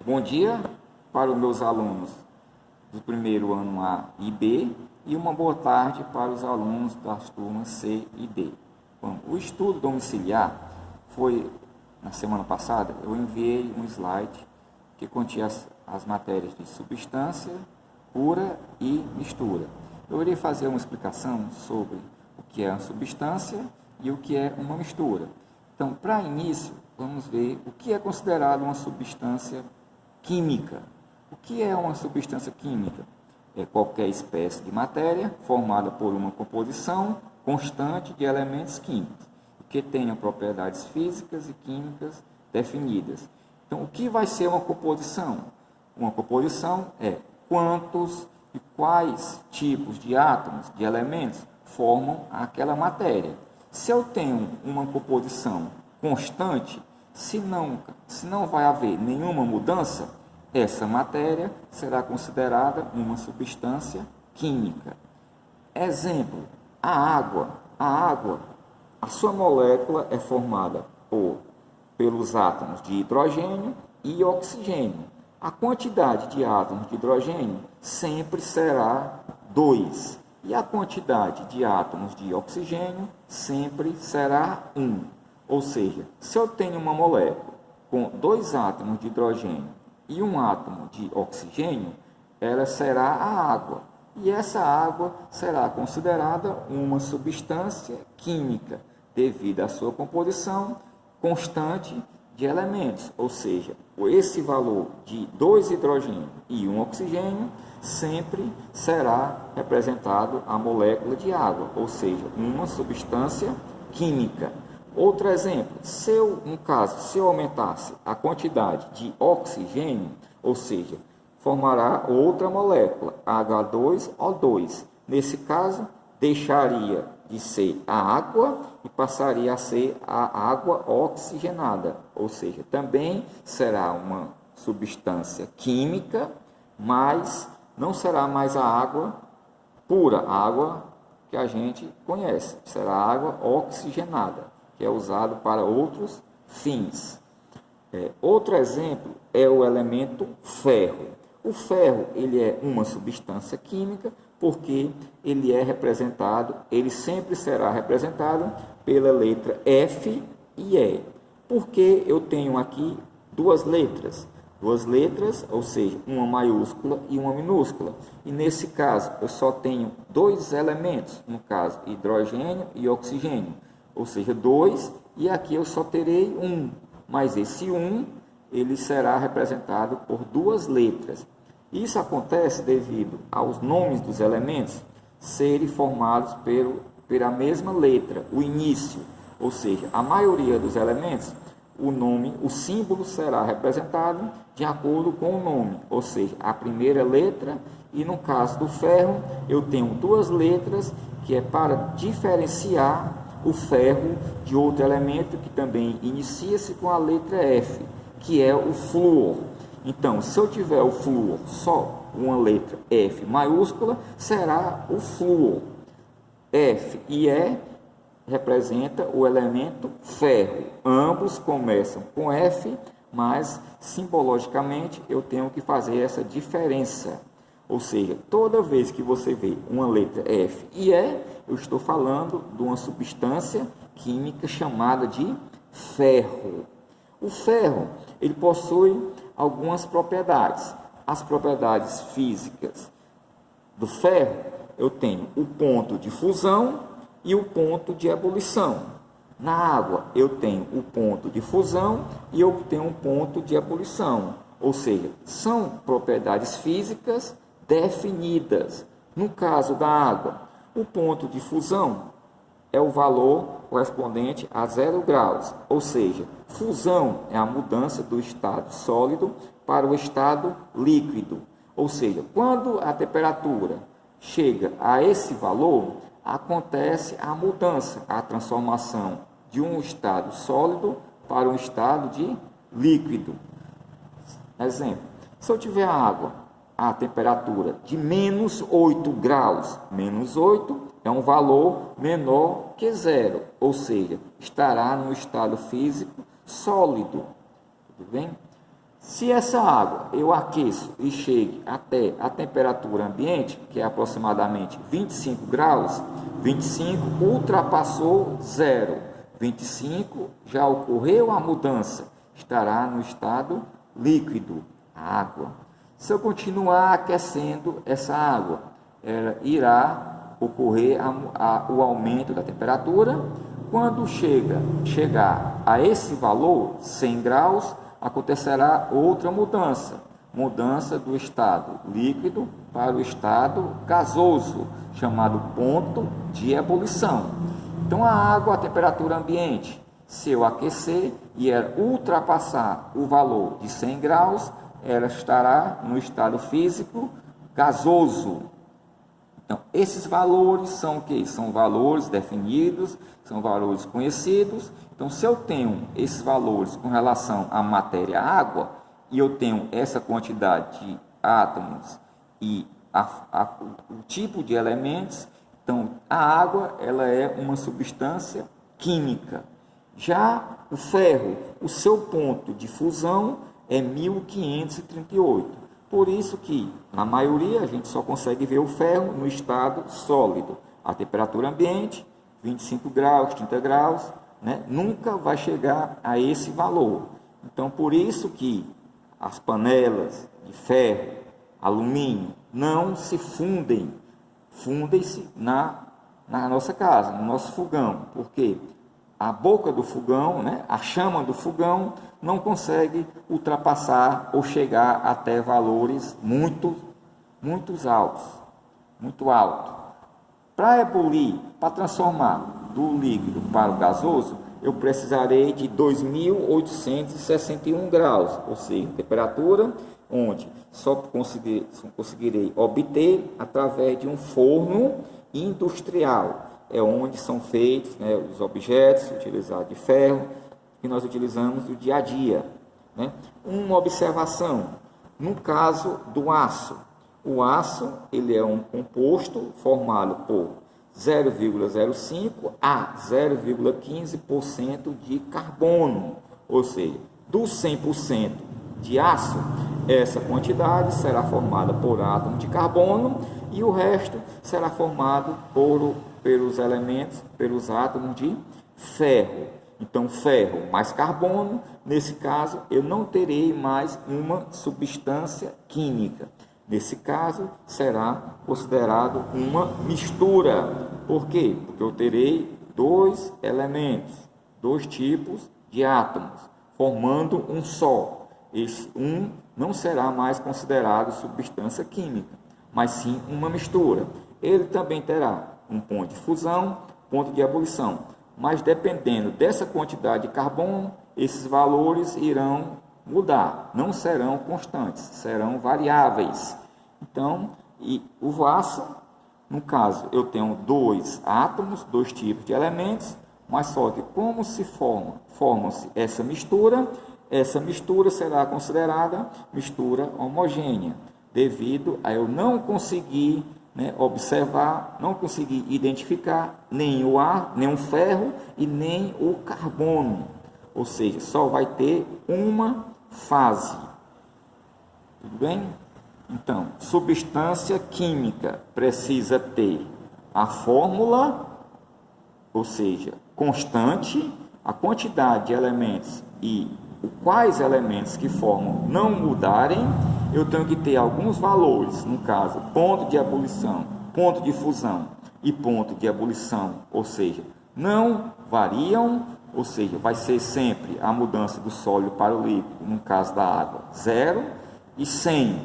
Bom dia para os meus alunos do primeiro ano A e B e uma boa tarde para os alunos das turmas C e D. Bom, o estudo domiciliar foi, na semana passada, eu enviei um slide que continha as matérias de substância, pura e mistura. Eu irei fazer uma explicação sobre o que é uma substância e o que é uma mistura. Então, para início, vamos ver o que é considerado uma substância química. O que é uma substância química? É qualquer espécie de matéria formada por uma composição constante de elementos químicos, que tenham propriedades físicas e químicas definidas. Então, o que vai ser uma composição? Uma composição é quantos e quais tipos de átomos, de elementos, formam aquela matéria. Se eu tenho uma composição constante, se não vai haver nenhuma mudança, essa matéria será considerada uma substância química. Exemplo, a água. A sua molécula é formada pelos átomos de hidrogênio e oxigênio. A quantidade de átomos de hidrogênio sempre será 2. E a quantidade de átomos de oxigênio sempre será 1. Ou seja, se eu tenho uma molécula com 2 átomos de hidrogênio e 1 átomo de oxigênio, ela será a água. E essa água será considerada uma substância química, devido à sua composição constante de elementos. Ou seja, esse valor de 2 hidrogênios e 1 oxigênio sempre será representado a molécula de água, ou seja, uma substância química. Outro exemplo, se eu aumentasse a quantidade de oxigênio, ou seja, formará outra molécula, H2O2. Nesse caso, deixaria de ser a água e passaria a ser a água oxigenada, ou seja, também será uma substância química, mas não será mais a água pura, a água que a gente conhece, será água oxigenada, que é usado para outros fins. Outro exemplo é o elemento ferro. O ferro ele é uma substância química porque ele sempre será representado pela letra F e E. Porque eu tenho aqui duas letras, ou seja, uma maiúscula e uma minúscula. E nesse caso eu só tenho 2 elementos, no caso hidrogênio e oxigênio. Ou seja, 2, e aqui eu só terei 1, mas esse 1 ele será representado por 2 letras. Isso acontece devido aos nomes dos elementos serem formados pela mesma letra, o início. Ou seja, a maioria dos elementos, o símbolo será representado de acordo com o nome, ou seja, a primeira letra, e no caso do ferro, eu tenho 2 letras, que é para diferenciar o ferro de outro elemento que também inicia-se com a letra F, que é o flúor. Então, se eu tiver o flúor só uma letra F maiúscula, será o flúor. F e E representa o elemento ferro. Ambos começam com F, mas simbologicamente eu tenho que fazer essa diferença. Ou seja, toda vez que você vê uma letra F e E, eu estou falando de uma substância química chamada de ferro. O ferro, ele possui algumas propriedades. As propriedades físicas do ferro, eu tenho o ponto de fusão e o ponto de ebulição. Na água, eu tenho o ponto de fusão e eu tenho um ponto de ebulição. Ou seja, são propriedades físicas definidas. No caso da água, o ponto de fusão é o valor correspondente a 0 graus, ou seja, fusão é a mudança do estado sólido para o estado líquido. Ou seja, quando a temperatura chega a esse valor, acontece a mudança, a transformação de um estado sólido para um estado de líquido. Exemplo, se eu tiver água a temperatura de menos 8 graus, menos 8 é um valor menor que 0, ou seja, estará no estado físico sólido. Tudo bem? Se essa água eu aqueço e chegue até a temperatura ambiente, que é aproximadamente 25 graus, 25 ultrapassou 0, 25 já ocorreu a mudança, estará no estado líquido, a água. Se eu continuar aquecendo essa água, ela irá ocorrer o aumento da temperatura. Quando chegar a esse valor, 100 graus, acontecerá outra mudança do estado líquido para o estado gasoso, chamado ponto de ebulição. Então, a água a temperatura ambiente, se eu aquecer e ela ultrapassar o valor de 100 graus, ela estará no estado físico gasoso. Então, esses valores são o quê? São valores definidos, são valores conhecidos. Então, se eu tenho esses valores com relação à matéria água, e eu tenho essa quantidade de átomos e o tipo de elementos, então, a água ela é uma substância química. Já o ferro, o seu ponto de fusão é 1538. Por isso que, na maioria, a gente só consegue ver o ferro no estado sólido. A temperatura ambiente, 25 graus, 30 graus, né? Nunca vai chegar a esse valor. Então, por isso que as panelas de ferro, alumínio, não se fundem. Fundem-se na nossa casa, no nosso fogão. Por quê? A boca do fogão, né, a chama do fogão, não consegue ultrapassar ou chegar até valores muito altos. Para ebulir, para transformar do líquido para o gasoso, eu precisarei de 2.861 graus, ou seja, temperatura onde só conseguirei obter através de um forno industrial. É onde são feitos, né, os objetos utilizados de ferro que nós utilizamos no dia a dia, né? Uma observação, no caso do aço. O aço ele é um composto formado por 0,05 a 0,15% de carbono, ou seja, do 100% de aço, essa quantidade será formada por átomo de carbono e o resto será formado pelos elementos, pelos átomos de ferro. Então, ferro mais carbono, nesse caso, eu não terei mais uma substância química. Nesse caso, será considerado uma mistura. Por quê? Porque eu terei dois elementos, dois tipos de átomos, formando um só. Esse um não será mais considerado substância química, mas sim uma mistura. Ele também terá um ponto de fusão, ponto de ebulição, mas dependendo dessa quantidade de carbono, esses valores irão mudar, não serão constantes, serão variáveis. Então, e o aço, no caso, eu tenho dois átomos, dois tipos de elementos, mas só que como se forma-se essa mistura será considerada mistura homogênea, devido a eu não conseguir, né, observar, não conseguir identificar nem o ferro e nem o carbono, ou seja, só vai ter uma fase. Tudo bem? Então, substância química precisa ter a fórmula, ou seja, constante, a quantidade de elementos e quais elementos que formam não mudarem. Eu tenho que ter alguns valores, no caso, ponto de ebulição, ponto de fusão e ponto de ebulição, ou seja, não variam, ou seja, vai ser sempre a mudança do sólido para o líquido, no caso da água, 0 e 100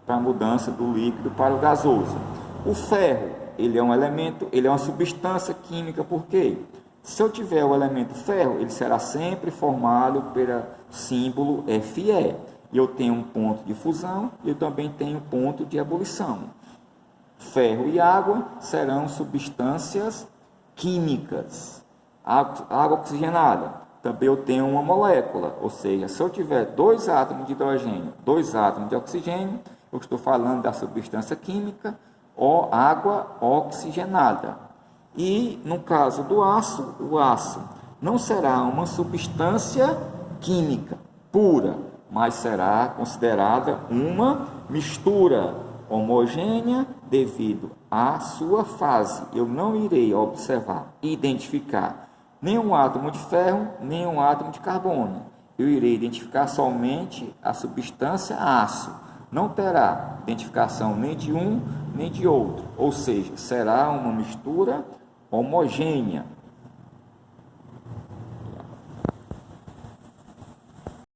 para a mudança do líquido para o gasoso. O ferro, ele é um elemento, ele é uma substância química, por quê? Se eu tiver o elemento ferro, ele será sempre formado pelo símbolo Fe. E eu tenho um ponto de fusão e eu também tenho um ponto de ebulição. Ferro e água serão substâncias químicas. Água oxigenada, também eu tenho uma molécula, ou seja, se eu tiver dois átomos de hidrogênio, dois átomos de oxigênio, eu estou falando da substância química ou água oxigenada. E no caso do aço, o aço não será uma substância química pura, mas será considerada uma mistura homogênea devido à sua fase. Eu não irei observar, identificar nenhum átomo de ferro, nenhum átomo de carbono. Eu irei identificar somente a substância aço. Não terá identificação nem de um nem de outro, ou seja, será uma mistura homogênea.